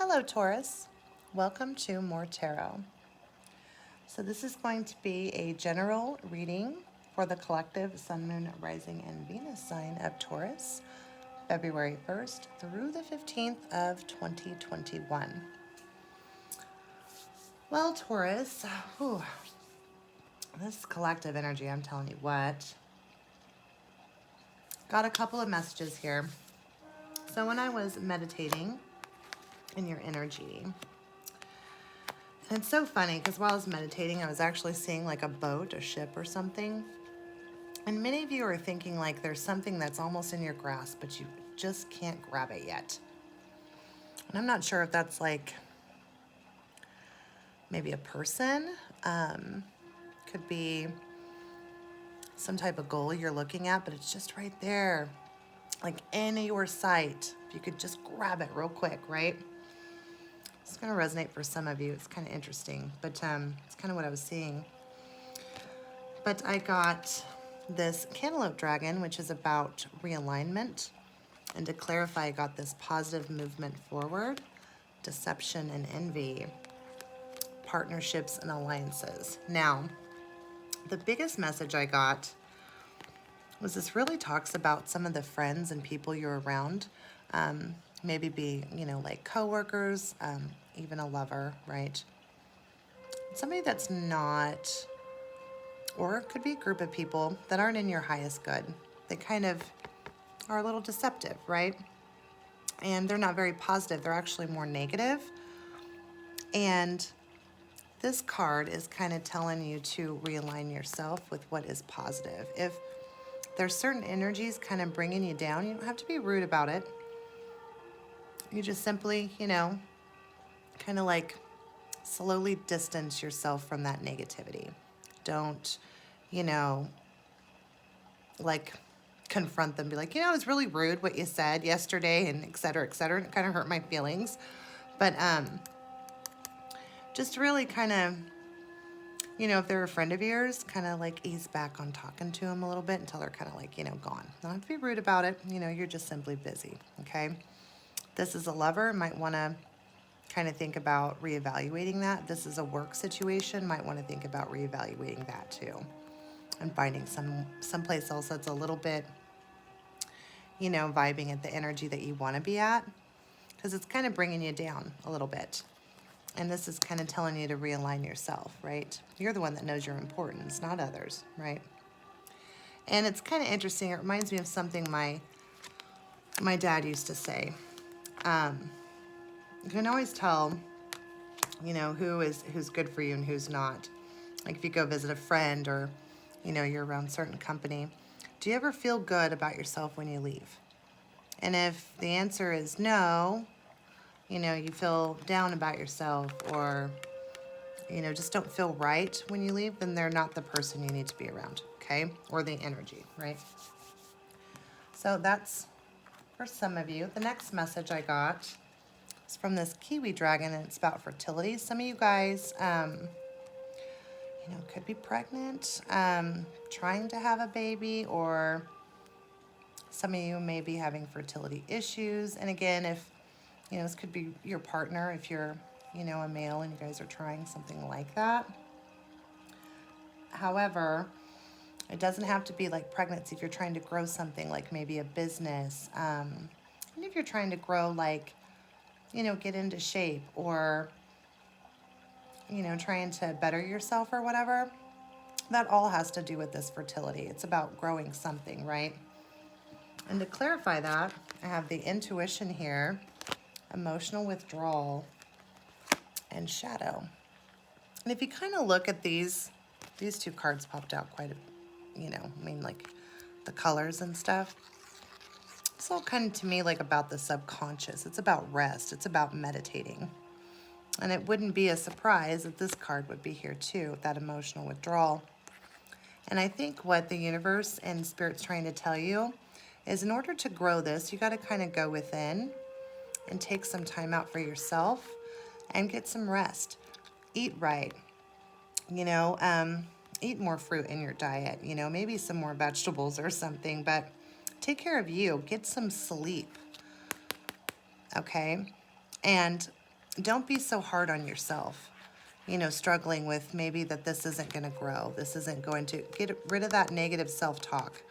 Hello, Taurus. Welcome to More Tarot. So this is going to be a general reading for the collective Sun, Moon, Rising, and Venus sign of Taurus, February 1st through the 15th of 2021. Well, Taurus, this collective energy, I'm telling you what. Got a couple of messages here. So when I was meditating in your energy, and it's so funny because while I was meditating, I was actually seeing like a boat, a ship or something. And many of you are thinking like there's something that's almost in your grasp, but you just can't grab it yet. And I'm not sure if that's like maybe a person, could be some type of goal you're looking at, but it's just right there, like in your sight. If you could just grab it real quick, right? It's going to resonate for some of you. It's kind of interesting, but it's kind of what I was seeing. But I got this cantaloupe dragon, which is about realignment. And to clarify, I got this positive movement forward, deception and envy, partnerships and alliances. Now, the biggest message I got was this really talks about some of the friends and people you're around. Maybe be, like coworkers, even a lover, right? Somebody that's not, or it could be a group of people that aren't in your highest good. They kind of are a little deceptive, right? And they're not very positive. They're actually more negative. And this card is kind of telling you to realign yourself with what is positive. If there's certain energies kind of bringing you down, you don't have to be rude about it. You just simply, kind of like slowly distance yourself from that negativity. Don't, like confront them, be like, it was really rude what you said yesterday and et cetera, and it kind of hurt my feelings. But just really kind of, if they're a friend of yours, kind of like ease back on talking to them a little bit until they're kind of like, gone. Don't have to be rude about it. You're just simply busy, okay? This is a lover, might want to kind of think about reevaluating that. This is a work situation, might want to think about reevaluating that too. And finding someplace else that's a little bit, vibing at the energy that you want to be at, because it's kind of bringing you down a little bit. And this is kind of telling you to realign yourself, right? You're the one that knows your importance, not others, right? And it's kind of interesting. It reminds me of something my dad used to say. You can always tell, who's good for you and who's not. Like if you go visit a friend or, you're around a certain company, do you ever feel good about yourself when you leave? And if the answer is no, you feel down about yourself or, just don't feel right when you leave, then they're not the person you need to be around, okay? Or the energy, right? So that's for some of you. The next message I got is from this kiwi dragon, and it's about fertility. Some of you guys, could be pregnant, trying to have a baby, or some of you may be having fertility issues. And again, if, this could be your partner, if you're, a male and you guys are trying something like that. However, it doesn't have to be like pregnancy if you're trying to grow something like maybe a business. And if you're trying to grow like, get into shape or, trying to better yourself or whatever, that all has to do with this fertility. It's about growing something, right? And to clarify that, I have the intuition here, emotional withdrawal, and shadow. And if you kind of look at these two cards popped out quite a, like the colors and stuff. It's all kind of to me like about the subconscious. It's about rest. It's about meditating. And it wouldn't be a surprise that this card would be here too, that emotional withdrawal. And I think what the universe and Spirit's trying to tell you is in order to grow this, you got to kind of go within and take some time out for yourself and get some rest. Eat right, eat more fruit in your diet, maybe some more vegetables or something, but take care of you. Get some sleep, okay? And don't be so hard on yourself, you know, struggling with maybe that this isn't going to grow. This isn't going to get rid of that negative self-talk,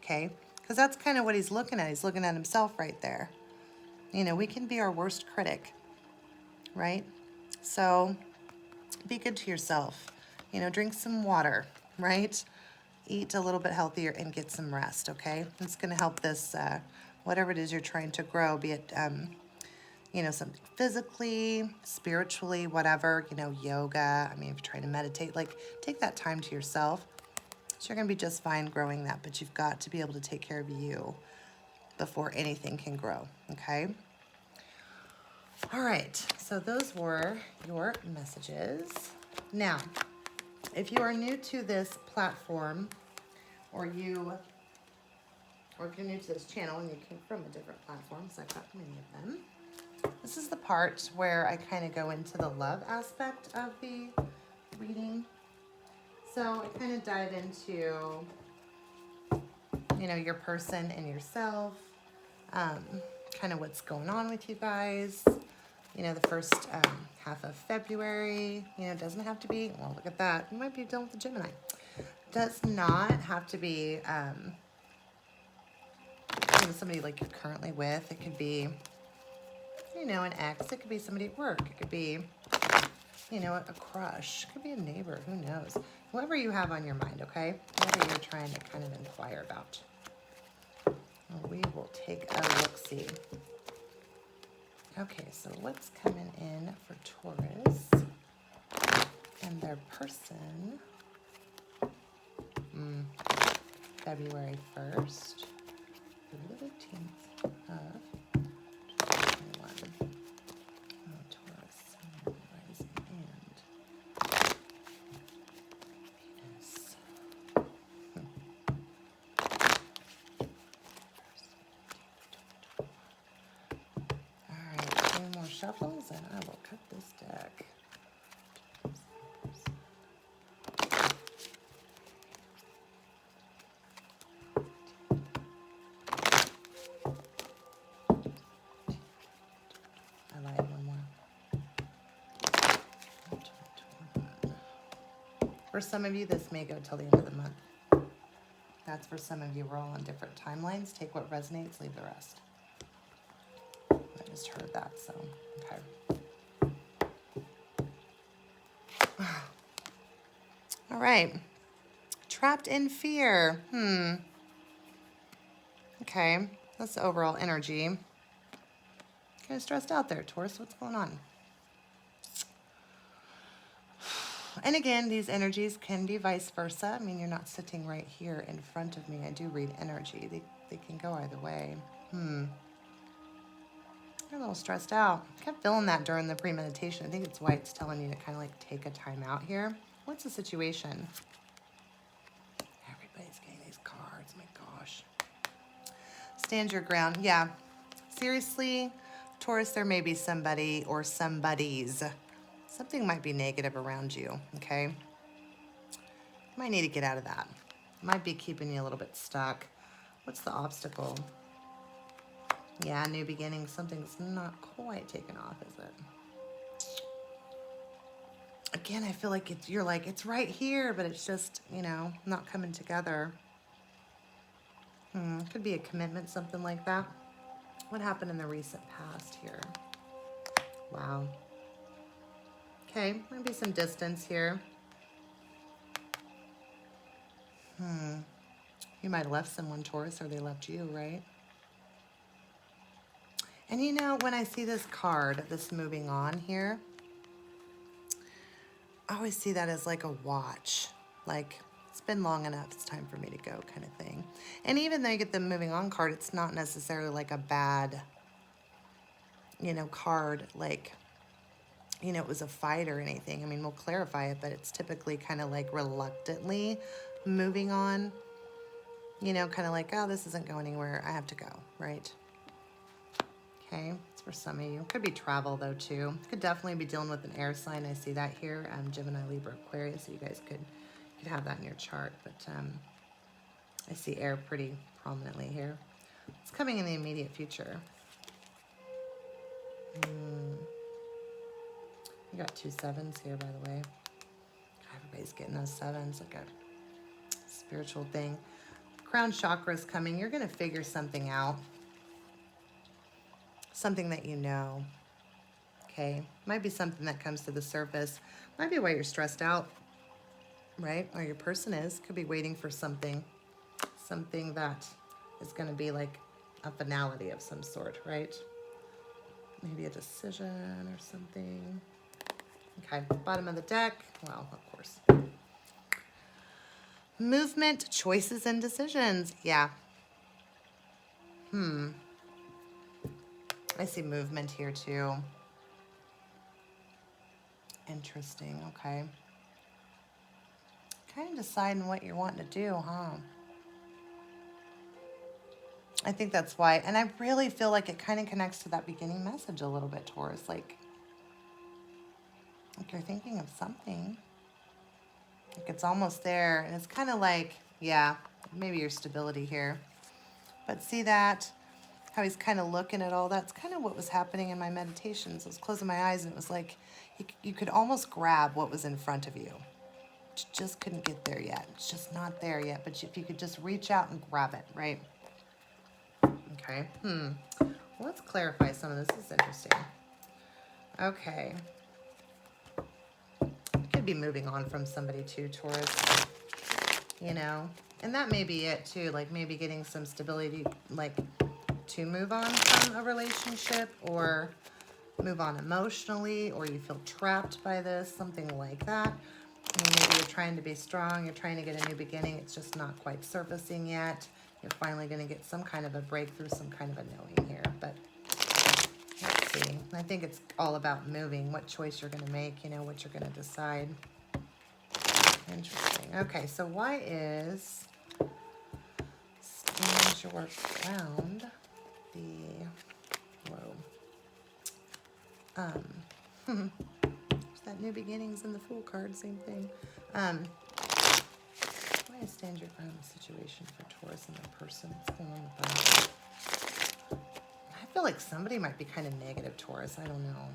okay? Because that's kind of what he's looking at. He's looking at himself right there. You know, we can be our worst critic, right? So be good to yourself. You know, drink some water, right? Eat a little bit healthier and get some rest, okay? It's going to help this, whatever it is you're trying to grow, be it, you know, something physically, spiritually, whatever, you know, yoga. I mean, if you're trying to meditate, like, take that time to yourself. So you're going to be just fine growing that, but you've got to be able to take care of you before anything can grow, okay? All right, so those were your messages. Now, if you are new to this platform, or if you're new to this channel and you came from a different platform, so I've got many of them, this is the part where I kind of go into the love aspect of the reading. So I kind of dive into, you know, your person and yourself, kind of what's going on with you guys. You know, the first half of February, you know, it doesn't have to be, well, look at that. You might be dealing with a Gemini. Does not have to be you know, somebody like you're currently with. It could be, you know, an ex. It could be somebody at work. It could be, you know, a crush. It could be a neighbor. Who knows? Whoever you have on your mind, okay? Whoever you're trying to kind of inquire about. Well, we will take a look-see. Okay, so what's coming in for Taurus and their person February 1st through the 15th of 2021. Oh, Taurus, Sun, rising, and Venus. All right, 2 more shuffles and I will cut this deck. I lied, one more. For some of you, this may go till the end of the month. That's for some of you. We're all on different timelines. Take what resonates, leave the rest. I just heard that, so, okay. All right. Trapped in fear. Okay. That's the overall energy. Kind of stressed out there, Taurus. What's going on? And again, these energies can be vice versa. I mean, you're not sitting right here in front of me. I do read energy. They can go either way. You're a little stressed out. I kept feeling that during the premeditation. I think it's why it's telling you to kind of like take a time out here. What's the situation? Everybody's getting these cards. My gosh. Stand your ground. Yeah. Seriously, Taurus, there may be somebody or somebodies. Something might be negative around you, okay? You might need to get out of that. Might be keeping you a little bit stuck. What's the obstacle? Yeah, new beginning. Something's not quite taken off, is it? Again, I feel like you're like, it's right here, but it's just, you know, not coming together. Could be a commitment, something like that. What happened in the recent past here? Wow. Okay, maybe some distance here. You might have left someone, Taurus, or they left you, right? And you know, when I see this card, this moving on here, I always see that as like a watch. Like, it's been long enough, it's time for me to go kind of thing. And even though you get the moving on card, it's not necessarily like a bad, you know, card, like, you know, it was a fight or anything. I mean, we'll clarify it, but it's typically kind of like reluctantly moving on. You know, kind of like, oh, this isn't going anywhere. I have to go, right? Okay, it's for some of you. Could be travel, though, too. Could definitely be dealing with an air sign. I see that here. Gemini, Libra, Aquarius, so you guys could have that in your chart. But I see air pretty prominently here. It's coming in the immediate future. You got 2 sevens here, by the way. Everybody's getting those sevens, like a spiritual thing. Crown chakra is coming. You're going to figure something out. Something that you know. Okay? Might be something that comes to the surface. Might be why you're stressed out, right? Or your person is. Could be waiting for something. Something that is going to be like a finality of some sort, right? Maybe a decision or something. Okay, bottom of the deck. Well, of course. Movement, choices, and decisions. Yeah. I see movement here too. Interesting, okay. Kind of deciding what you're wanting to do, huh? I think that's why. And I really feel like it kind of connects to that beginning message a little bit, Taurus. Like you're thinking of something. Like it's almost there. And it's kind of like, yeah, maybe your stability here. But see that? How he's kind of looking at all that's kind of what was happening in my meditations. I was closing my eyes and it was like you could almost grab what was in front of you. Just couldn't get there yet. It's just not there yet. But if you could just reach out and grab it, right? Okay. Well, let's clarify some of this. This is interesting. Okay. You could be moving on from somebody too, Taurus. You know? And that may be it too. Like maybe getting some stability, like to move on from a relationship or move on emotionally, or you feel trapped by this, something like that. I mean, maybe you're trying to be strong, you're trying to get a new beginning, it's just not quite surfacing yet. You're finally going to get some kind of a breakthrough, some kind of a knowing here. But let's see. I think it's all about moving, what choice you're going to make, you know, what you're going to decide. Interesting. Okay, so why is stand your ground the whoa. There's that new beginnings in the Fool card, same thing. Why is stand your ground the situation for Taurus and their person? What's going on with that? I feel like somebody might be kind of negative, Taurus. I don't know.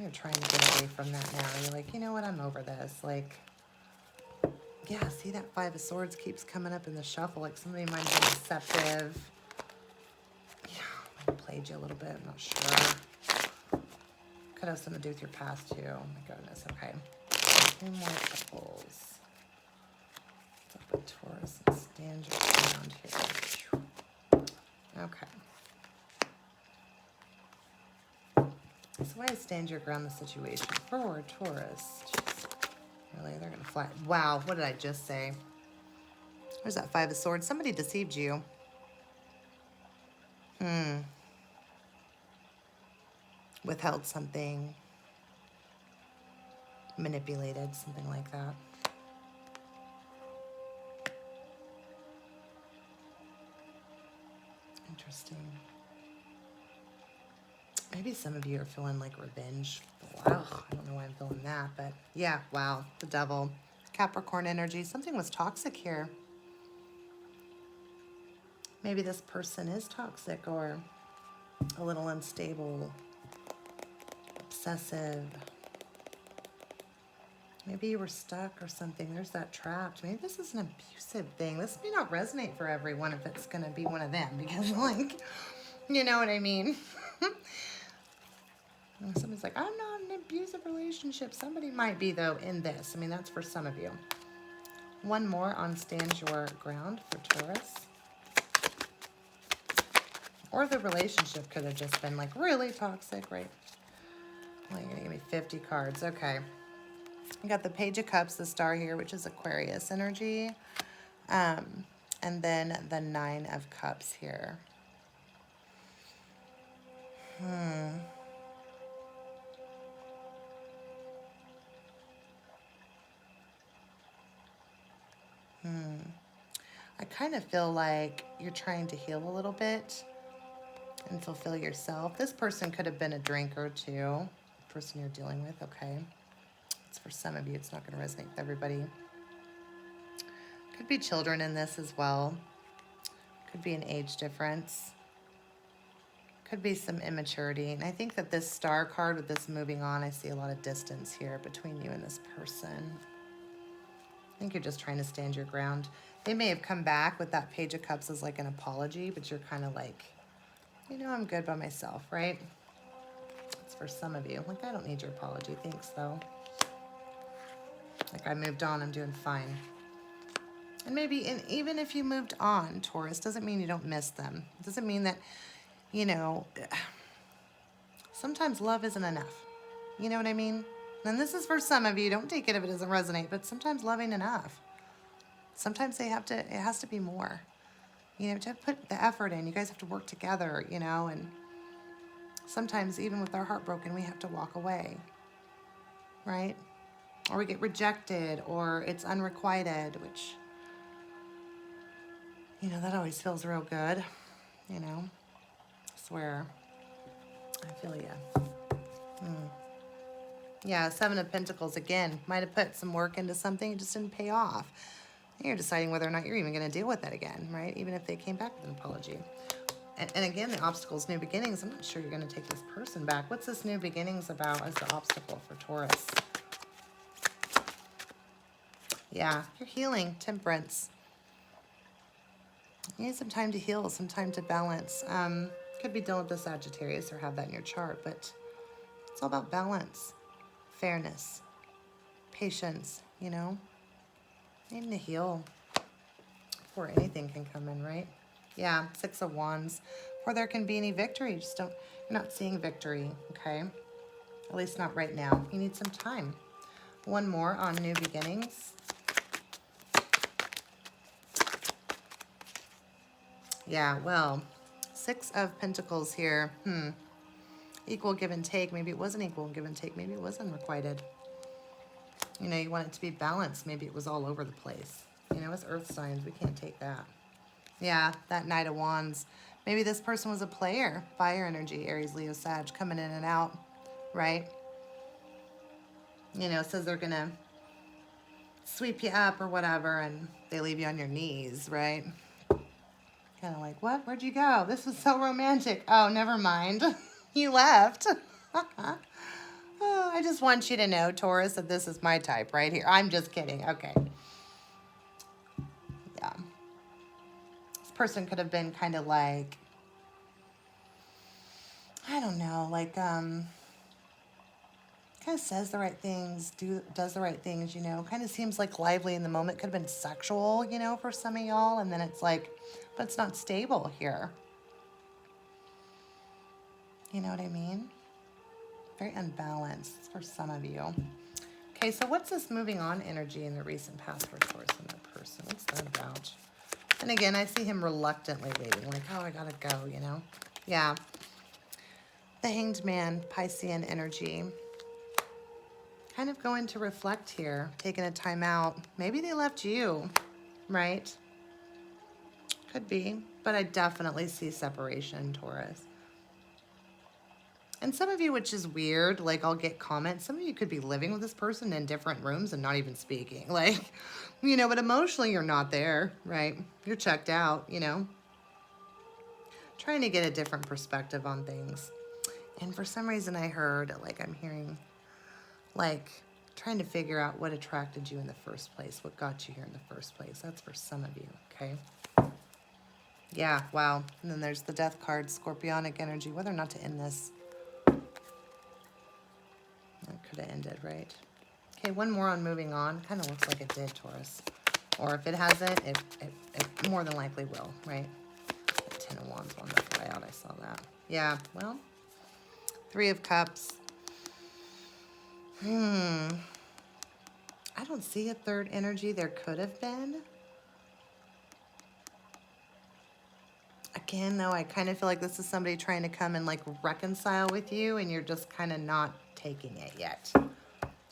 You're trying to get away from that now. You're like, you know what? I'm over this. Like, yeah, see that Five of Swords keeps coming up in the shuffle. Like somebody might be deceptive. Yeah, might have played you a little bit. I'm not sure. Could have something to do with your past too. Oh my goodness. Okay. 2 more couples. Up at Taurus and stand your ground here. Okay. So why is stand your ground the situation for Taurus? Jeez. Really? They're going to fly. Wow. What did I just say? There's that Five of Swords. Somebody deceived you. Withheld something. Manipulated. Something like that. Interesting. Maybe some of you are feeling like revenge. Wow, I don't know why I'm feeling that, but yeah, wow, the devil. Capricorn energy, something was toxic here. Maybe this person is toxic or a little unstable, obsessive. Maybe you were stuck or something. There's that trapped. Maybe this is an abusive thing. This may not resonate for everyone if it's going to be one of them because, like, you know what I mean? Somebody's like, I'm not in an abusive relationship. Somebody might be, though, in this. I mean, that's for some of you. One more on stand your ground for Taurus. Or the relationship could have just been, like, really toxic, right? Well, you're going to give me 50 cards. Okay. You got the Page of Cups, the star here, which is Aquarius energy. And then the 9 of Cups here. I kind of feel like you're trying to heal a little bit and fulfill yourself. This person could have been a drinker too. The person you're dealing with, okay. It's for some of you. It's not going to resonate with everybody. Could be children in this as well. Could be an age difference. Could be some immaturity. And I think that this star card with this moving on, I see a lot of distance here between you and this person. I think you're just trying to stand your ground. They may have come back with that Page of Cups as like an apology, but you're kind of like, you know, I'm good by myself, right? It's for some of you. Like, I don't need your apology. Thanks, though. Like, I moved on. I'm doing fine. And maybe, and even if you moved on, Taurus, doesn't mean you don't miss them. It doesn't mean that, you know, sometimes love isn't enough. You know what I mean? And this is for some of you. Don't take it if it doesn't resonate, but sometimes love ain't enough. Sometimes it has to be more. You know, to put the effort in. You guys have to work together, you know, and sometimes even with our heart broken, we have to walk away, right? Or we get rejected, or it's unrequited, which, you know, that always feels real good, you know. I swear. I feel you. Yeah, Seven of Pentacles, again, might have put some work into something, it just didn't pay off. And you're deciding whether or not you're even going to deal with that again, right? Even if they came back with an apology. And again, the obstacle's new beginnings. I'm not sure you're going to take this person back. What's this new beginnings about as the obstacle for Taurus? Yeah, you're healing, Temperance. You need some time to heal, some time to balance. Could be dealing with the Sagittarius or have that in your chart, but it's all about balance, fairness, patience, you know? Needing to heal before anything can come in, right? Yeah, Six of Wands. Before there can be any victory, you're not seeing victory, okay? At least not right now. You need some time. One more on new beginnings. Yeah, well, Six of Pentacles here. Equal give and take. Maybe it wasn't equal give and take. Maybe it was unrequited. You know, you want it to be balanced. Maybe it was all over the place. You know, it's earth signs. We can't take that. Yeah, that Knight of Wands. Maybe this person was a player. Fire energy, Aries, Leo, Sag, coming in and out, right? You know, says they're going to sweep you up or whatever, and they leave you on your knees, right? Kind of like, what? Where'd you go? This was so romantic. Oh, never mind. You left. Oh, I just want you to know, Taurus, that this is my type right here. I'm just kidding. Okay. Yeah. This person could have been kind of like, I don't know, like, kind of says the right things, does the right things, you know, kind of seems like lively in the moment. Could have been sexual, you know, for some of y'all. And then it's like, but it's not stable here. You know what I mean? Very unbalanced for some of you. Okay, so what's this moving on energy in the recent past for Taurus and their person? What's that about? And again, I see him reluctantly waiting, like, oh, I gotta go, you know? Yeah. The Hanged Man, Piscean energy. Kind of going to reflect here, taking a time out. Maybe they left you, right? Could be, but I definitely see separation, Taurus. And some of you, which is weird, like I'll get comments, some of you could be living with this person in different rooms and not even speaking. Like, you know, but emotionally you're not there, right? You're checked out, you know? Trying to get a different perspective on things. And for some reason I heard, like I'm hearing, like trying to figure out what attracted you in the first place, what got you here in the first place. That's for some of you, okay? Yeah, wow. And then there's the Death card, Scorpionic energy, whether or not to end this. That could have ended, right? Okay, one more on moving on. Kind of looks like it did, Taurus. Or if it hasn't, it more than likely will, right? The Ten of Wands on the fly out, I saw that. Yeah, well, Three of Cups. I don't see a third energy. There could have been. Again, though, I kind of feel like this is somebody trying to come and like reconcile with you and you're just kind of not taking it yet.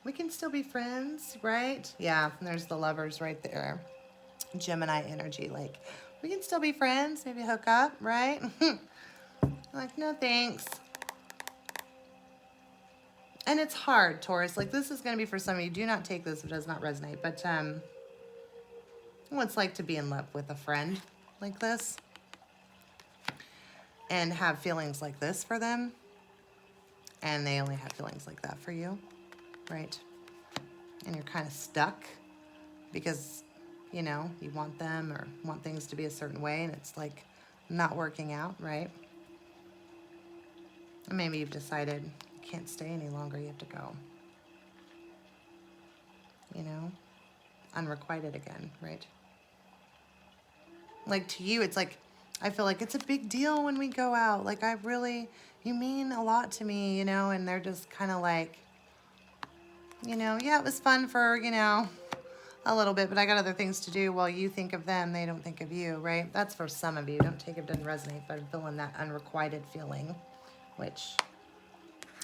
We can still be friends, right? Yeah, and there's the Lovers right there. Gemini energy, like, we can still be friends, maybe hook up, right? Like, no thanks. And it's hard, Taurus. Like, this is going to be for some of you. Do not take this if it does not resonate. But what it's like to be in love with a friend like this. and have feelings like this for them, and they only have feelings like that for you, right? And you're kind of stuck because, you know, you want them or want things to be a certain way, and it's like not working out, right? And maybe you've decided you can't stay any longer, you have to go. You know, unrequited again, right? Like to you, it's like, I feel like it's a big deal when we go out. Like you mean a lot to me, you know, and they're just kind of like, you know, yeah, it was fun for, you know, a little bit, but I got other things to do while you think of them. They don't think of you, right? That's for some of you. Don't take it, doesn't resonate, but I'm feeling that unrequited feeling, which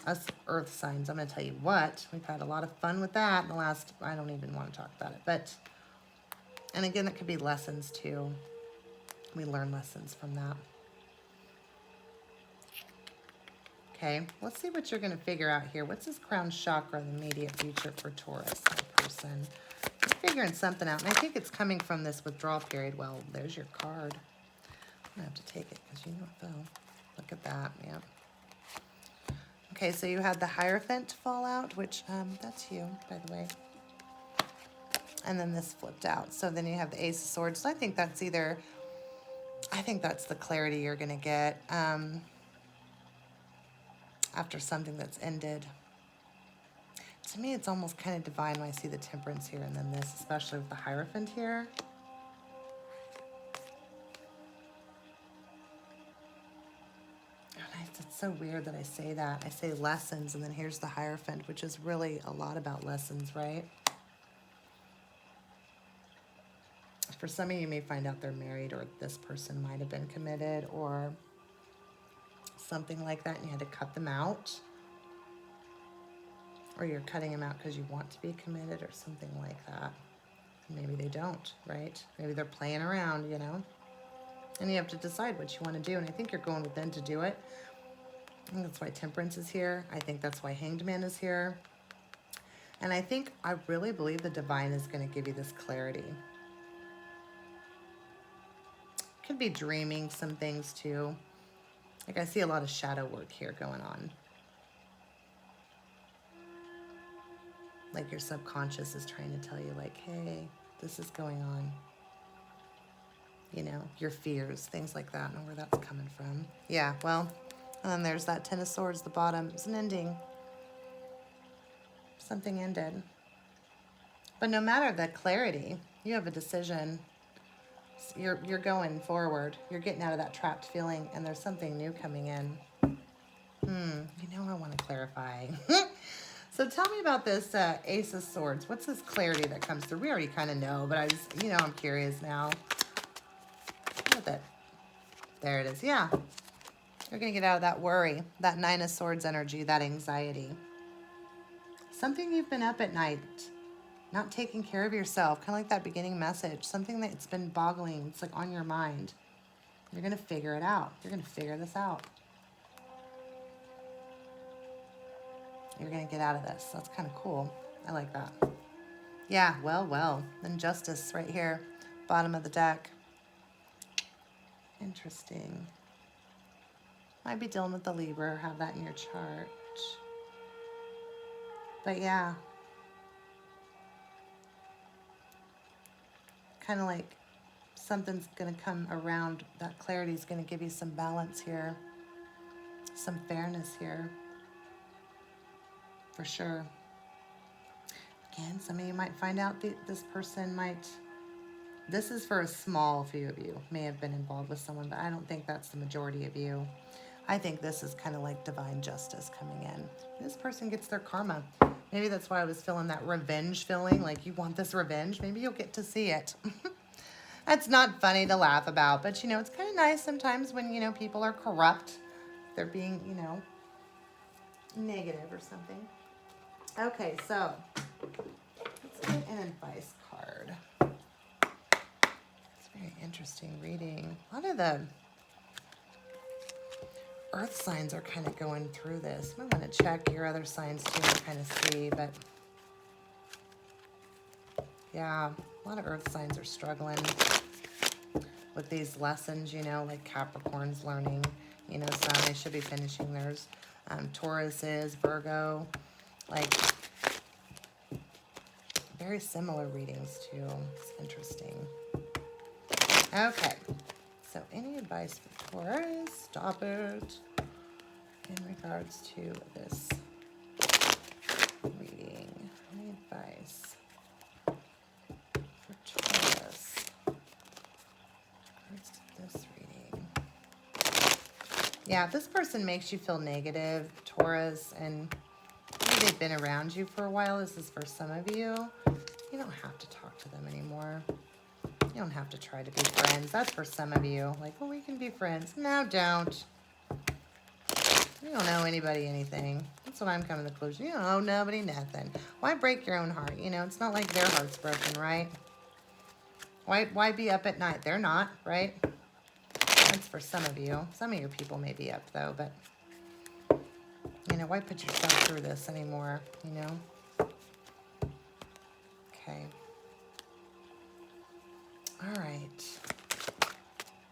us earth signs, I'm going to tell you what, we've had a lot of fun with that in the last, I don't even want to talk about it, but, and again, that could be lessons too. We learn lessons from that. Okay, let's see what you're going to figure out here. What's this crown chakra in the immediate future for Taurus, that person? You're figuring something out, and I think it's coming from this withdrawal period. Well, there's your card. I'm going to have to take it because you know it fell. Look at that, yeah. Okay, so you had the Hierophant fall out, which, that's you, by the way. And then this flipped out. So then you have the Ace of Swords. So I think that's either, I think that's the clarity you're going to get after something that's ended. To me, it's almost kind of divine when I see the Temperance here and then this, especially with the Hierophant here. It's so weird that I say that. I say lessons, and then here's the Hierophant, which is really a lot about lessons, right? For some of you, you may find out they're married, or this person might have been committed, or something like that, and you had to cut them out. Or you're cutting them out because you want to be committed, or something like that. Maybe they don't, right? Maybe they're playing around, you know? And you have to decide what you want to do, and I think you're going within to do it. I think that's why Temperance is here. I think that's why Hanged Man is here. And I really believe the divine is going to give you this clarity. Could be dreaming some things too. Like I see a lot of shadow work here going on. Like your subconscious is trying to tell you like, hey, this is going on. You know, your fears, things like that. I don't know where that's coming from. Yeah, well, and then there's that Ten of Swords, the bottom. It's an ending. Something ended. But no matter the clarity, you have a decision. You're going forward. You're getting out of that trapped feeling, and there's something new coming in. You know I want to clarify. So tell me about this Ace of Swords. What's this clarity that comes through? We already kind of know, but I'm curious now. Look at that. There it is. Yeah. You're going to get out of that worry, that Nine of Swords energy, that anxiety. Something you've been up at night, not taking care of yourself, kind of like that beginning message, something that's been boggling, it's like on your mind. You're going to figure it out. You're going to figure this out. You're going to get out of this. That's kind of cool. I like that. Yeah, well. Then Justice right here, bottom of the deck. Interesting. Might be dealing with the Libra, have that in your chart. But yeah. Kind of like something's going to come around. That clarity is going to give you some balance here. Some fairness here. For sure. Again, some of you might find out this person might, this is for a small few of you, may have been involved with someone, but I don't think that's the majority of you. I think this is kind of like divine justice coming in. This person gets their karma. Maybe that's why I was feeling that revenge feeling, like you want this revenge. Maybe you'll get to see it. That's not funny to laugh about, but you know, it's kind of nice sometimes when, you know, people are corrupt. They're being, you know, negative or something. Okay, so let's get an advice card. It's very interesting reading. A lot of the earth signs are kind of going through this. I want to check your other signs too and kind of see, but yeah, a lot of earth signs are struggling with these lessons, you know, like Capricorn's learning. You know, some they should be finishing theirs. Taurus is, Virgo, like very similar readings too. It's interesting. Okay, so any advice for Taurus? Stop it. In regards to this reading, any advice for Taurus? Where's this reading? Yeah, this person makes you feel negative, Taurus, and maybe they've been around you for a while. This is for some of you. You don't have to talk to them anymore. You don't have to try to be friends. That's for some of you. Like, well, we can be friends. No, don't. You don't know anybody anything. That's what I'm coming to the conclusion. You don't owe nobody nothing. Why break your own heart? You know, it's not like their heart's broken, right? Why be up at night? They're not, right? That's for some of you. Some of your people may be up, though, but, you know, why put yourself through this anymore, you know? Okay. All right.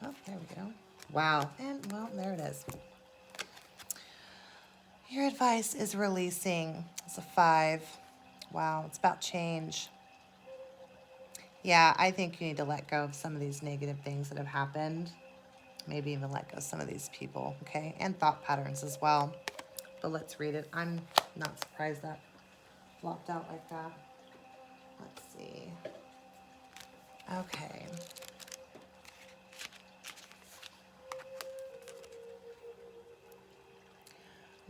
Oh, there we go. Wow. And, well, there it is. Your advice is releasing. It's a 5. Wow, it's about change. Yeah, I think you need to let go of some of these negative things that have happened. Maybe even let go of some of these people, okay? And thought patterns as well. But let's read it. I'm not surprised that flopped out like that. Let's see. Okay.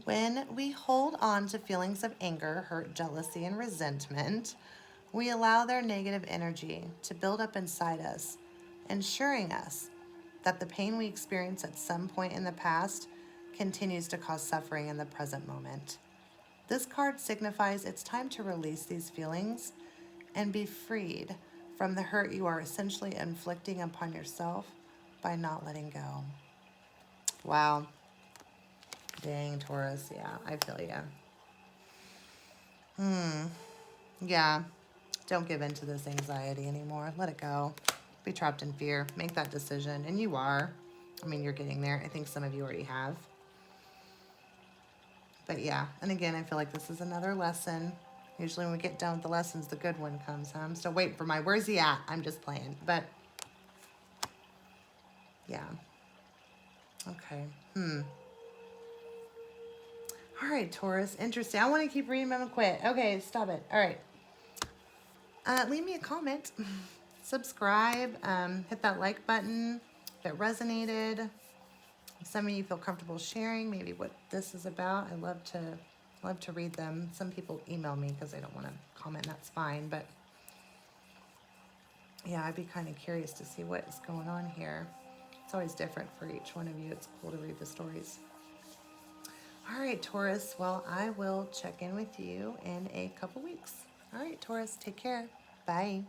When we hold on to feelings of anger, hurt, jealousy, and resentment, we allow their negative energy to build up inside us, ensuring us that the pain we experience at some point in the past continues to cause suffering in the present moment. This card signifies it's time to release these feelings and be freed from the hurt you are essentially inflicting upon yourself by not letting go. Wow. Dang, Taurus. Yeah, I feel you. Yeah. Don't give in to this anxiety anymore. Let it go. Be trapped in fear. Make that decision. And you are. I mean, you're getting there. I think some of you already have. But yeah, and again, I feel like this is another lesson. Usually when we get done with the lessons, the good one comes. Huh? I'm still waiting for my, where's he at? I'm just playing. But yeah. Okay. All right, Taurus. Interesting. I want to keep reading, but I'm going to quit. Okay, stop it. All right. Leave me a comment. Subscribe. Hit that like button if it resonated. If some of you feel comfortable sharing maybe what this is about, I love to read them. Some people email me because they don't want to comment. That's fine. But yeah, I'd be kind of curious to see what is going on here. It's always different for each one of you. It's cool to read the stories. All right, Taurus. Well, I will check in with you in a couple weeks. All right, Taurus. Take care. Bye.